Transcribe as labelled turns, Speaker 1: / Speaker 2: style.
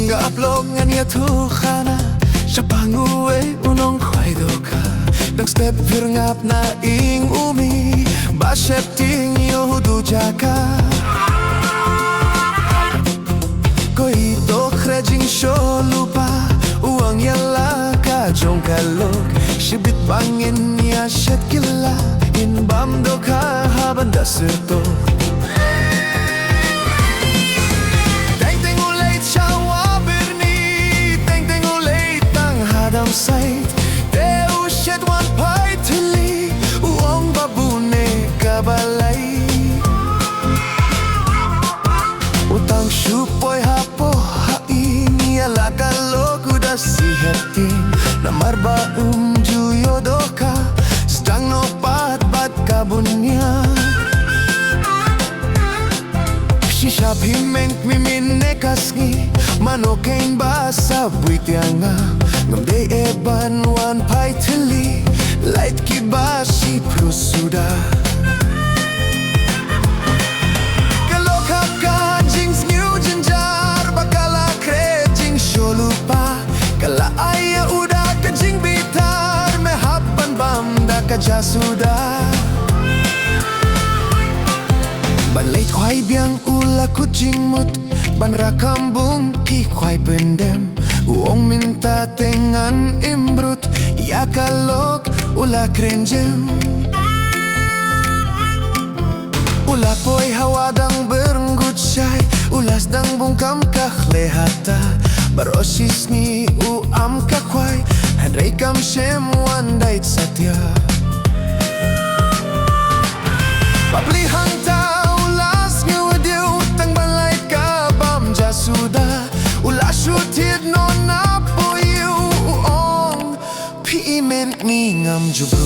Speaker 1: Hingga aplongan ya Tuhan Siapanguwe Nongkhwai Dohkha Dang step ngap na ing umi Basep ting yo dujaka Koi dokhre jing sho lupa Uang yala ka jong kalok Shibit bangin ya shet kila In bam Dohkha habanda serto Sait Deu shed one pie to li Uong babune kabalay Utang syupoy hapo hain Yala kalok udah sihetin Namarba juyo Dohkha Sedang nopat bat kabunya Shisha pimeng mimin nekasngi Manokain basa buitianga Ngamday eban wan pai tili Light kibasi prusuda Kalokap ka jings new jinjar Bakala kre jing sholupa Kala aya udah ka jing bitar Mehapan bamda ka jasuda Ban late khwai biang ula kucing mut Ban rakambung ki khwai pendem Uong minta tengan imbrut Ya kalok ula krenjem Ula poi hawadang berenggut syai Ulas dang bungkam kakhlehata Barosis ni uam kakwai Hadrai kam shem wandait satya Paplihang ta ulas ngewadiu Tang balait ka bam jasuda Ulas syutid no Ment ni ngam juba